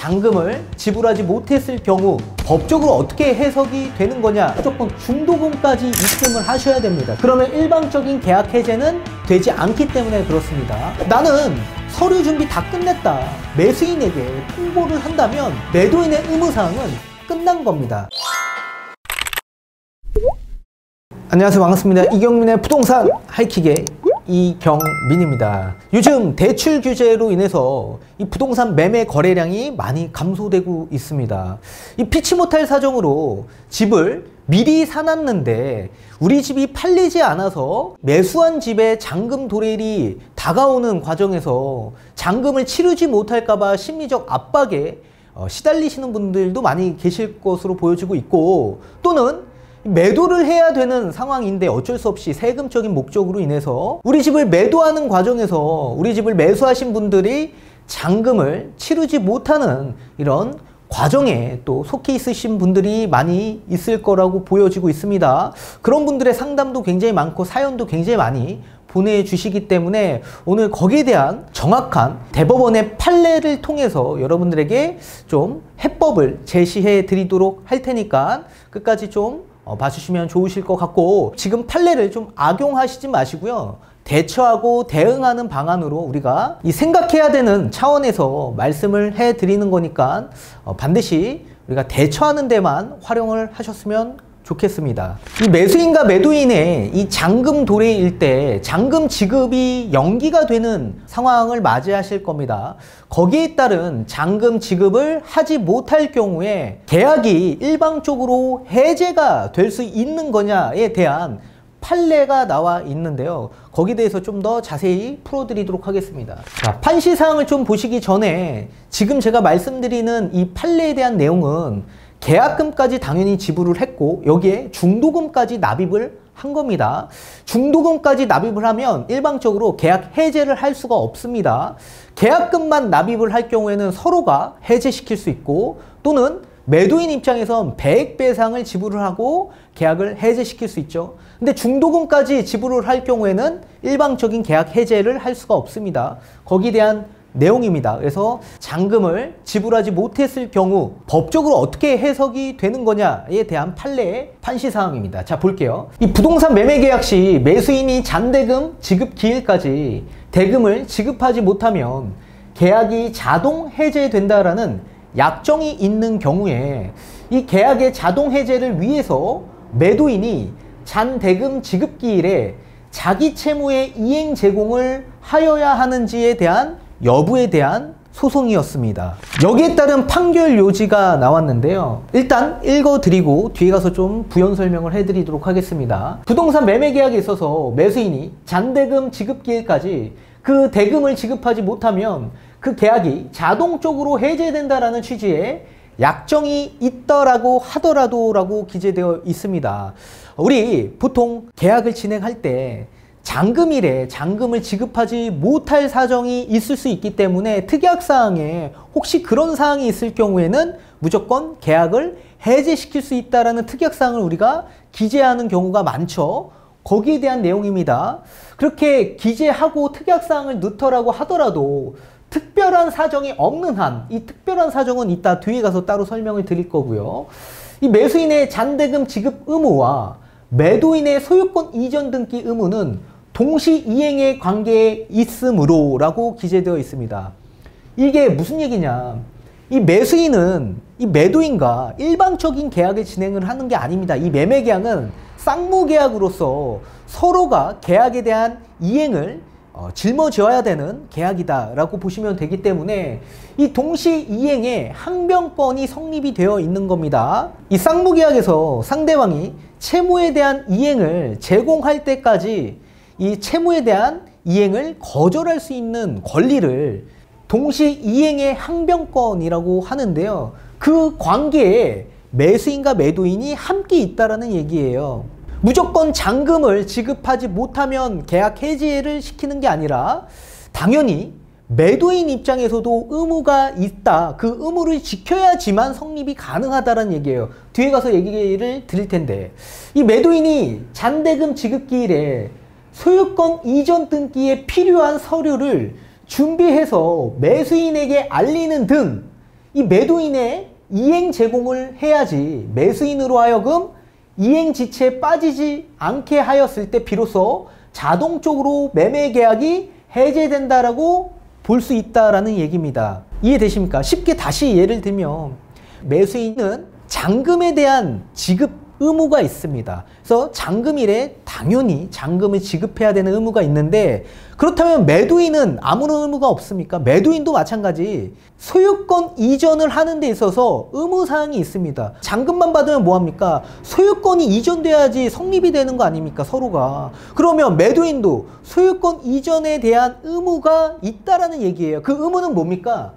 잔금을 지불하지 못했을 경우 법적으로 어떻게 해석이 되는 거냐? 무조건 중도금까지 입금을 하셔야 됩니다. 그러면 일방적인 계약 해제는 되지 않기 때문에 그렇습니다. 나는 서류 준비 다 끝냈다. 매수인에게 통보를 한다면 매도인의 의무사항은 끝난 겁니다. 안녕하세요, 반갑습니다. 이경민의 부동산 하이킥의 이경민입니다. 요즘 대출 규제로 인해서 이 부동산 매매 거래량이 많이 감소되고 있습니다. 이 피치 못할 사정으로 집을 미리 사놨는데 우리 집이 팔리지 않아서 매수한 집에 잔금 도래일이 다가오는 과정에서 잔금을 치르지 못할까봐 심리적 압박에 시달리시는 분들도 많이 계실 것으로 보여지고 있고, 또는 매도를 해야 되는 상황인데 어쩔 수 없이 세금적인 목적으로 인해서 우리 집을 매도하는 과정에서 우리 집을 매수하신 분들이 잔금을 치르지 못하는 이런 과정에 또 속해 있으신 분들이 많이 있을 거라고 보여지고 있습니다. 그런 분들의 상담도 굉장히 많고 사연도 굉장히 많이 보내주시기 때문에 오늘 거기에 대한 정확한 대법원의 판례를 통해서 여러분들에게 좀 해법을 제시해 드리도록 할 테니까 끝까지 좀 봐주시면 좋으실 것 같고, 지금 판례를 좀 악용하시지 마시고요. 대처하고 대응하는 방안으로 우리가 이 생각해야 되는 차원에서 말씀을 해 드리는 거니까 반드시 우리가 대처하는 데만 활용을 하셨으면 좋겠습니다. 이 매수인과 매도인의 이 잔금 도래일 때 잔금 지급이 연기가 되는 상황을 맞이하실 겁니다. 거기에 따른 잔금 지급을 하지 못할 경우에 계약이 일방적으로 해제가 될 수 있는 거냐에 대한 판례가 나와 있는데요. 거기에 대해서 좀 더 자세히 풀어드리도록 하겠습니다. 자, 판시사항을 좀 보시기 전에 지금 제가 말씀드리는 이 판례에 대한 내용은 계약금까지 당연히 지불을 했고 여기에 중도금까지 납입을 한 겁니다. 중도금까지 납입을 하면 일방적으로 계약 해제를 할 수가 없습니다. 계약금만 납입을 할 경우에는 서로가 해제시킬 수 있고, 또는 매도인 입장에선 배액배상을 지불을 하고 계약을 해제시킬 수 있죠. 근데 중도금까지 지불을 할 경우에는 일방적인 계약 해제를 할 수가 없습니다. 거기에 대한 내용입니다. 그래서 잔금을 지불하지 못했을 경우 법적으로 어떻게 해석이 되는 거냐에 대한 판례의 판시사항입니다. 자, 볼게요. 이 부동산 매매 계약 시 매수인이 잔대금 지급 기일까지 대금을 지급하지 못하면 계약이 자동 해제된다라는 약정이 있는 경우에 이 계약의 자동 해제를 위해서 매도인이 잔대금 지급 기일에 자기 채무의 이행 제공을 하여야 하는지에 대한 여부에 대한 소송이었습니다. 여기에 따른 판결 요지가 나왔는데요. 일단 읽어드리고 뒤에 가서 좀 부연 설명을 해드리도록 하겠습니다. 부동산 매매 계약에 있어서 매수인이 잔대금 지급 기일까지 그 대금을 지급하지 못하면 그 계약이 자동적으로 해제된다라는 취지의 약정이 있더라고 하더라도 라고 기재되어 있습니다. 우리 보통 계약을 진행할 때 잔금일에 잔금을 지급하지 못할 사정이 있을 수 있기 때문에 특약사항에 혹시 그런 사항이 있을 경우에는 무조건 계약을 해제시킬 수 있다는 특약사항을 우리가 기재하는 경우가 많죠. 거기에 대한 내용입니다. 그렇게 기재하고 특약사항을 넣더라고 하더라도 특별한 사정이 없는 한, 이 특별한 사정은 이따 뒤에 가서 따로 설명을 드릴 거고요. 이 매수인의 잔대금 지급 의무와 매도인의 소유권 이전 등기 의무는 동시 이행의 관계에 있으므로 라고 기재되어 있습니다. 이게 무슨 얘기냐? 이 매수인은 이 매도인과 일방적인 계약을 진행을 하는 게 아닙니다. 이 매매 계약은 쌍무 계약으로서 서로가 계약에 대한 이행을 짊어져야 되는 계약이다 라고 보시면 되기 때문에 이 동시 이행의 항변권이 성립이 되어 있는 겁니다. 이 쌍무 계약에서 상대방이 채무에 대한 이행을 제공할 때까지 이 채무에 대한 이행을 거절할 수 있는 권리를 동시 이행의 항변권이라고 하는데요. 그 관계에 매수인과 매도인이 함께 있다라는 얘기예요. 무조건 잔금을 지급하지 못하면 계약 해지를 시키는 게 아니라 당연히 매도인 입장에서도 의무가 있다. 그 의무를 지켜야지만 성립이 가능하다는 얘기예요. 뒤에 가서 얘기를 드릴 텐데, 이 매도인이 잔대금 지급 기일에 소유권 이전 등기에 필요한 서류를 준비해서 매수인에게 알리는 등 이 매도인의 이행 제공을 해야지 매수인으로 하여금 이행 지체에 빠지지 않게 하였을 때 비로소 자동적으로 매매 계약이 해제된다라고 볼 수 있다라는 얘기입니다. 이해되십니까? 쉽게 다시 예를 들면 매수인은 잔금에 대한 지급 의무가 있습니다. 그래서 잔금일에 당연히 잔금을 지급해야 되는 의무가 있는데, 그렇다면 매도인은 아무런 의무가 없습니까? 매도인도 마찬가지 소유권 이전을 하는 데 있어서 의무사항이 있습니다. 잔금만 받으면 뭐합니까? 소유권이 이전돼야지 성립이 되는 거 아닙니까? 서로가. 그러면 매도인도 소유권 이전에 대한 의무가 있다라는 얘기예요. 그 의무는 뭡니까?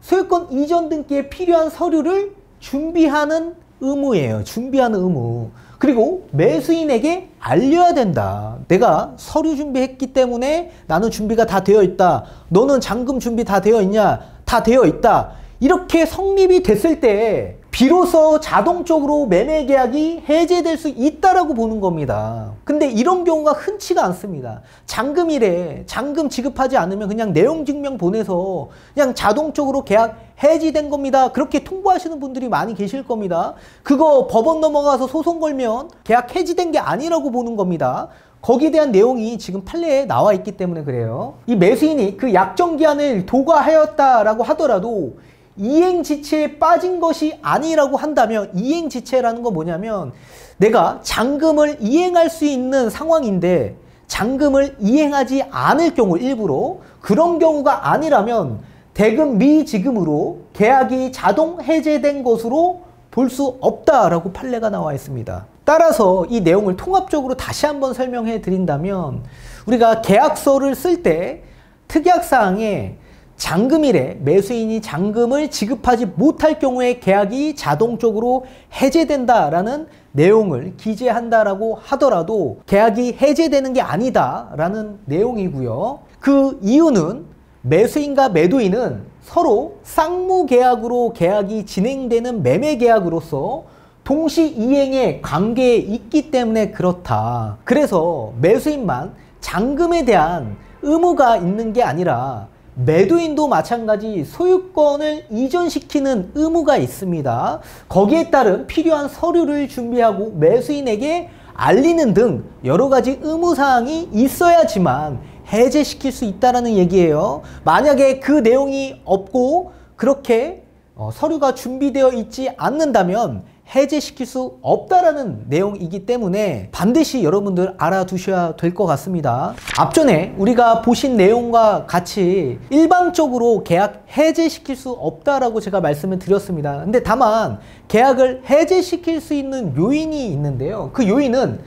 소유권 이전 등기에 필요한 서류를 준비하는 의무예요. 준비하는 의무. 그리고 매수인에게 알려야 된다. 내가 서류 준비했기 때문에 나는 준비가 다 되어 있다. 너는 잔금 준비 다 되어 있냐? 다 되어 있다. 이렇게 성립이 됐을 때 비로소 자동적으로 매매 계약이 해제될 수 있다라고 보는 겁니다. 근데 이런 경우가 흔치가 않습니다. 잔금일에 잔금 지급하지 않으면 그냥 내용 증명 보내서 그냥 자동적으로 계약 해지된 겁니다. 그렇게 통보하시는 분들이 많이 계실 겁니다. 그거 법원 넘어가서 소송 걸면 계약 해지된 게 아니라고 보는 겁니다. 거기에 대한 내용이 지금 판례에 나와 있기 때문에 그래요. 이 매수인이 그 약정기한을 도과하였다라고 하더라도 이행지체에 빠진 것이 아니라고 한다면, 이행지체라는 건 뭐냐면 내가 잔금을 이행할 수 있는 상황인데 잔금을 이행하지 않을 경우, 일부러 그런 경우가 아니라면 대금 미지급으로 계약이 자동 해제된 것으로 볼 수 없다라고 판례가 나와 있습니다. 따라서 이 내용을 통합적으로 다시 한번 설명해 드린다면, 우리가 계약서를 쓸 때 특약사항에 잔금일에 매수인이 잔금을 지급하지 못할 경우에 계약이 자동적으로 해제된다라는 내용을 기재한다라고 하더라도 계약이 해제되는 게 아니다라는 내용이고요. 그 이유는 매수인과 매도인은 서로 쌍무계약으로 계약이 진행되는 매매계약으로서 동시 이행의 관계에 있기 때문에 그렇다. 그래서 매수인만 잔금에 대한 의무가 있는 게 아니라 매도인도 마찬가지 소유권을 이전시키는 의무가 있습니다. 거기에 따른 필요한 서류를 준비하고 매수인에게 알리는 등 여러 가지 의무사항이 있어야지만 해제시킬 수 있다는 얘기예요. 만약에 그 내용이 없고 그렇게 서류가 준비되어 있지 않는다면 해제시킬 수 없다라는 내용이기 때문에 반드시 여러분들 알아두셔야 될 것 같습니다. 앞전에 우리가 보신 내용과 같이 일방적으로 계약 해제시킬 수 없다라고 제가 말씀을 드렸습니다. 근데 다만 계약을 해제시킬 수 있는 요인이 있는데요. 그 요인은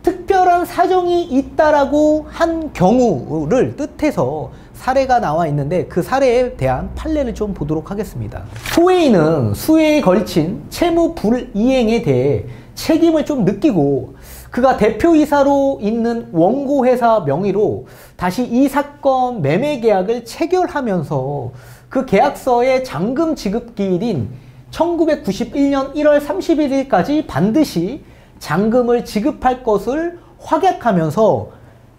특별한 사정이 있다라고 한 경우를 뜻해서 사례가 나와 있는데, 그 사례에 대한 판례를 좀 보도록 하겠습니다. 소외인은 수혜에 걸친 채무 불이행에 대해 책임을 좀 느끼고 그가 대표이사로 있는 원고회사 명의로 다시 이 사건 매매계약을 체결하면서 그 계약서의 잔금 지급기일인 1991년 1월 31일까지 반드시 잔금을 지급할 것을 확약하면서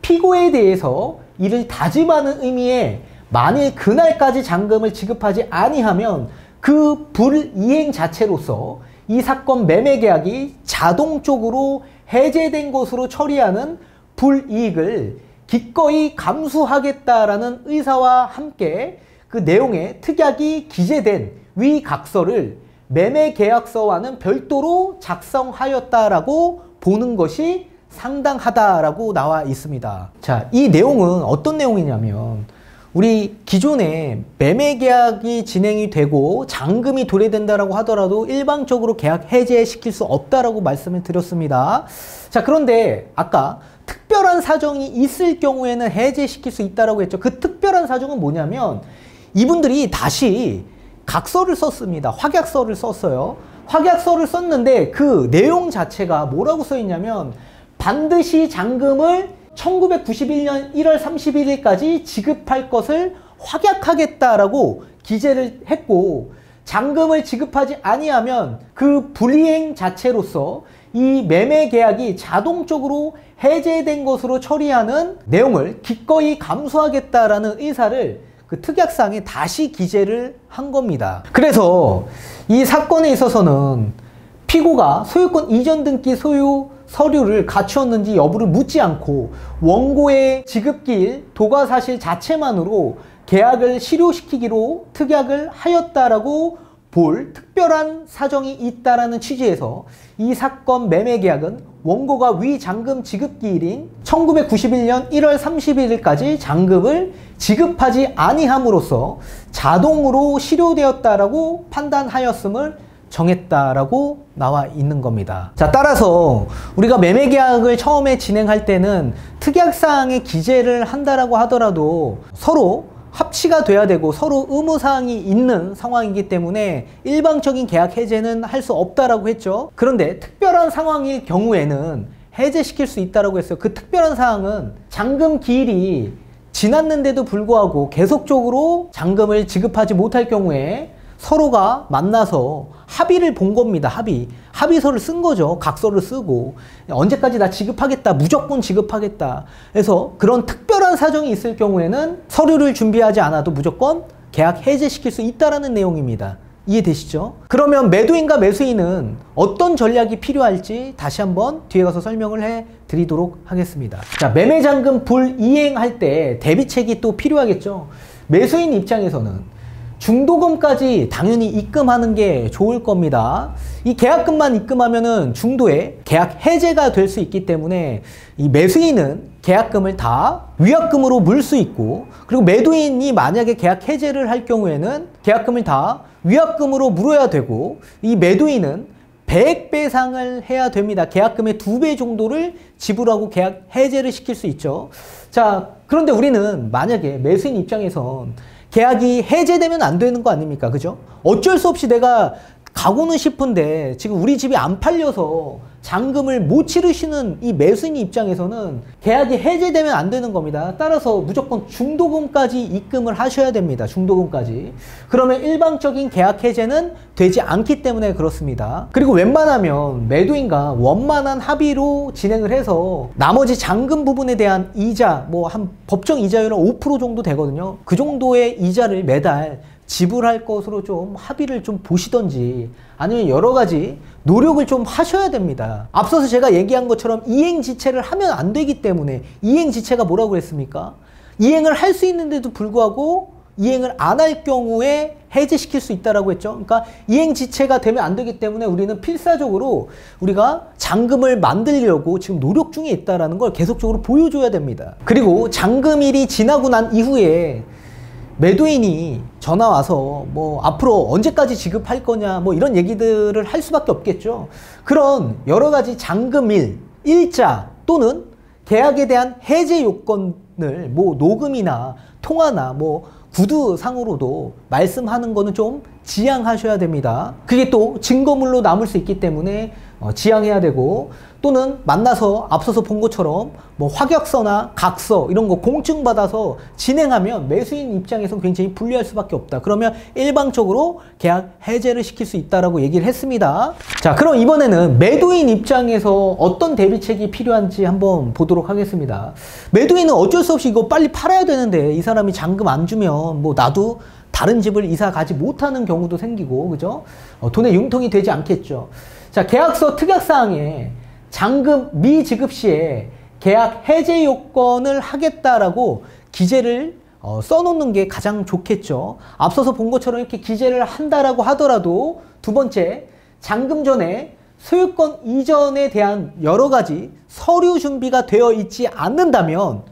피고에 대해서 이를 다짐하는 의미에 만일 그날까지 잔금을 지급하지 아니하면 그 불이행 자체로서 이 사건 매매계약이 자동적으로 해제된 것으로 처리하는 불이익을 기꺼이 감수하겠다라는 의사와 함께 그 내용에 특약이 기재된 위 각서를 매매계약서와는 별도로 작성하였다라고 보는 것이 상당하다라고 나와 있습니다. 자, 이 내용은 어떤 내용이냐면, 우리 기존에 매매계약이 진행이 되고 잔금이 도래된다라고 하더라도 일방적으로 계약 해제시킬 수 없다라고 말씀을 드렸습니다. 자, 그런데 아까 특별한 사정이 있을 경우에는 해제시킬 수 있다라고 했죠. 그 특별한 사정은 뭐냐면, 이분들이 다시 각서를 썼습니다. 확약서를 썼어요. 확약서를 썼는데 그 내용 자체가 뭐라고 써 있냐면, 반드시 잔금을 1991년 1월 31일까지 지급할 것을 확약하겠다라고 기재를 했고, 잔금을 지급하지 아니하면 그 불이행 자체로서 이 매매 계약이 자동적으로 해제된 것으로 처리하는 내용을 기꺼이 감수하겠다라는 의사를 그 특약사항에 다시 기재를 한 겁니다. 그래서 이 사건에 있어서는 피고가 소유권 이전 등기 소유 서류를 갖추었는지 여부를 묻지 않고 원고의 지급기일 도과사실 자체만으로 계약을 실효시키기로 특약을 하였다라고 볼 특별한 사정이 있다라는 취지에서 이 사건 매매계약은 원고가 위 잔금 지급기일인 1991년 1월 31일까지 잔금을 지급하지 아니함으로써 자동으로 실효되었다라고 판단하였음을 정했다라고 나와 있는 겁니다. 자, 따라서 우리가 매매계약을 처음에 진행할 때는 특약사항에 기재를 한다라고 하더라도 서로 합치가 돼야 되고 서로 의무사항이 있는 상황이기 때문에 일방적인 계약 해제는 할 수 없다라고 했죠. 그런데 특별한 상황일 경우에는 해제시킬 수 있다라고 했어요. 그 특별한 사항은 잔금 기일이 지났는데도 불구하고 계속적으로 잔금을 지급하지 못할 경우에 서로가 만나서 합의를 본 겁니다. 합의서를 쓴 거죠. 각서를 쓰고 언제까지 나 지급하겠다. 무조건 지급하겠다. 그래서 그런 특별한 사정이 있을 경우에는 서류를 준비하지 않아도 무조건 계약 해제시킬 수 있다는 내용입니다. 이해되시죠? 그러면 매도인과 매수인은 어떤 전략이 필요할지 다시 한번 뒤에 가서 설명을 해 드리도록 하겠습니다. 자, 매매잔금 불이행할 때 대비책이 또 필요하겠죠. 매수인 입장에서는 중도금까지 당연히 입금하는 게 좋을 겁니다. 이 계약금만 입금하면은 중도에 계약 해제가 될 수 있기 때문에 이 매수인은 계약금을 다 위약금으로 물 수 있고, 그리고 매도인이 만약에 계약 해제를 할 경우에는 계약금을 다 위약금으로 물어야 되고, 이 매도인은 배액배상을 해야 됩니다. 계약금의 2배 정도를 지불하고 계약 해제를 시킬 수 있죠. 자, 그런데 우리는 만약에 매수인 입장에선 계약이 해제되면 안 되는 거 아닙니까? 그죠? 어쩔 수 없이 내가 가고는 싶은데 지금 우리 집이 안 팔려서 잔금을 못 치르시는 이 매수인 입장에서는 계약이 해제되면 안 되는 겁니다. 따라서 무조건 중도금까지 입금을 하셔야 됩니다. 중도금까지. 그러면 일방적인 계약 해제는 되지 않기 때문에 그렇습니다. 그리고 웬만하면 매도인과 원만한 합의로 진행을 해서 나머지 잔금 부분에 대한 이자, 뭐 한 법정 이자율은 5% 정도 되거든요. 그 정도의 이자를 매달 지불할 것으로 좀 합의를 좀 보시던지 아니면 여러 가지 노력을 좀 하셔야 됩니다. 앞서서 제가 얘기한 것처럼 이행지체를 하면 안 되기 때문에, 이행지체가 뭐라고 했습니까? 이행을 할 수 있는데도 불구하고 이행을 안 할 경우에 해제시킬 수 있다라고 했죠. 그러니까 이행지체가 되면 안 되기 때문에 우리는 필사적으로 우리가 잔금을 만들려고 지금 노력 중에 있다는 걸 계속적으로 보여줘야 됩니다. 그리고 잔금일이 지나고 난 이후에 매도인이 전화 와서 뭐 앞으로 언제까지 지급할 거냐 뭐 이런 얘기들을 할 수밖에 없겠죠. 그런 여러 가지 잔금일, 일자 또는 계약에 대한 해제 요건을 뭐 녹음이나 통화나 뭐 구두상으로도 말씀하는 거는 좀 지양하셔야 됩니다. 그게 또 증거물로 남을 수 있기 때문에 지양해야 되고, 또는 만나서 앞서서 본 것처럼 뭐 확약서나 각서 이런 거 공증받아서 진행하면 매수인 입장에서는 굉장히 불리할 수밖에 없다. 그러면 일방적으로 계약 해제를 시킬 수 있다라고 얘기를 했습니다. 자, 그럼 이번에는 매도인 입장에서 어떤 대비책이 필요한지 한번 보도록 하겠습니다. 매도인은 어쩔 수 없이 이거 빨리 팔아야 되는데 이 사람이 잔금 안 주면 뭐 나도 다른 집을 이사 가지 못하는 경우도 생기고, 그죠? 돈의 융통이 되지 않겠죠. 자, 계약서 특약사항에 잔금 미지급 시에 계약 해제 요건을 하겠다라고 기재를 써놓는 게 가장 좋겠죠. 앞서서 본 것처럼 이렇게 기재를 한다라고 하더라도, 두 번째, 잔금 전에 소유권 이전에 대한 여러 가지 서류 준비가 되어 있지 않는다면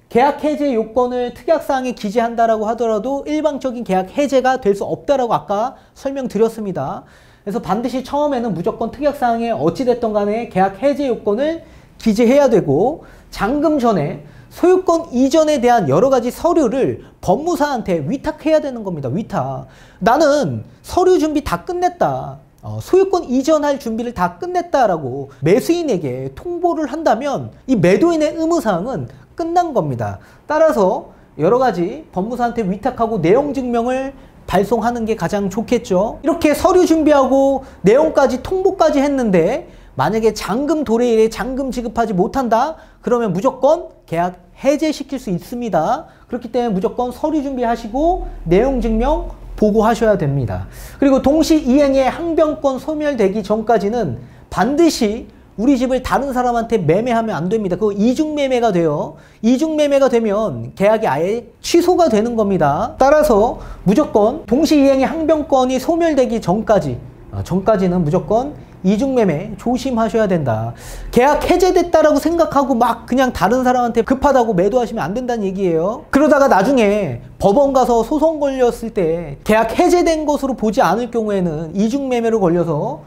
계약 해제 요건을 특약사항에 기재한다라고 하더라도 일방적인 계약 해제가 될 수 없다라고 아까 설명드렸습니다. 그래서 반드시 처음에는 무조건 특약사항에 어찌됐든 간에 계약 해제 요건을 기재해야 되고, 잔금 전에 소유권 이전에 대한 여러 가지 서류를 법무사한테 위탁해야 되는 겁니다. 위탁. 나는 서류 준비 다 끝냈다. 소유권 이전할 준비를 다 끝냈다라고 매수인에게 통보를 한다면 이 매도인의 의무사항은 끝난 겁니다. 따라서 여러 가지 법무사한테 위탁하고 내용 증명을 발송하는 게 가장 좋겠죠. 이렇게 서류 준비하고 내용까지 통보까지 했는데 만약에 잔금 도래일에 잔금 지급하지 못한다? 그러면 무조건 계약 해제시킬 수 있습니다. 그렇기 때문에 무조건 서류 준비하시고 내용 증명 보고하셔야 됩니다. 그리고 동시 이행의 항변권 소멸되기 전까지는 반드시 우리 집을 다른 사람한테 매매하면 안 됩니다. 그거 이중매매가 돼요. 이중매매가 되면 계약이 아예 취소가 되는 겁니다. 따라서 무조건 동시이행의 항변권이 소멸되기 전까지는 무조건 이중매매 조심하셔야 된다. 계약 해제됐다라고 생각하고 막 그냥 다른 사람한테 급하다고 매도하시면 안 된다는 얘기예요. 그러다가 나중에 법원 가서 소송 걸렸을 때 계약 해제된 것으로 보지 않을 경우에는 이중매매로 걸려서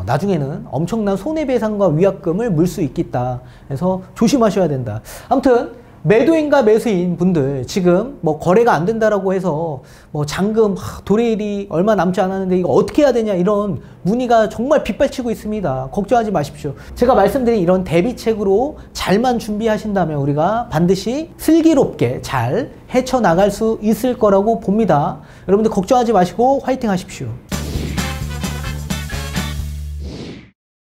나중에는 엄청난 손해배상과 위약금을 물 수 있겠다. 그래서 조심하셔야 된다. 아무튼 매도인과 매수인 분들 지금 뭐 거래가 안 된다라고 해서 뭐 잔금 도래일이 얼마 남지 않았는데 이거 어떻게 해야 되냐 이런 문의가 정말 빗발치고 있습니다. 걱정하지 마십시오. 제가 말씀드린 이런 대비책으로 잘만 준비하신다면 우리가 반드시 슬기롭게 잘 헤쳐나갈 수 있을 거라고 봅니다. 여러분들 걱정하지 마시고 화이팅 하십시오.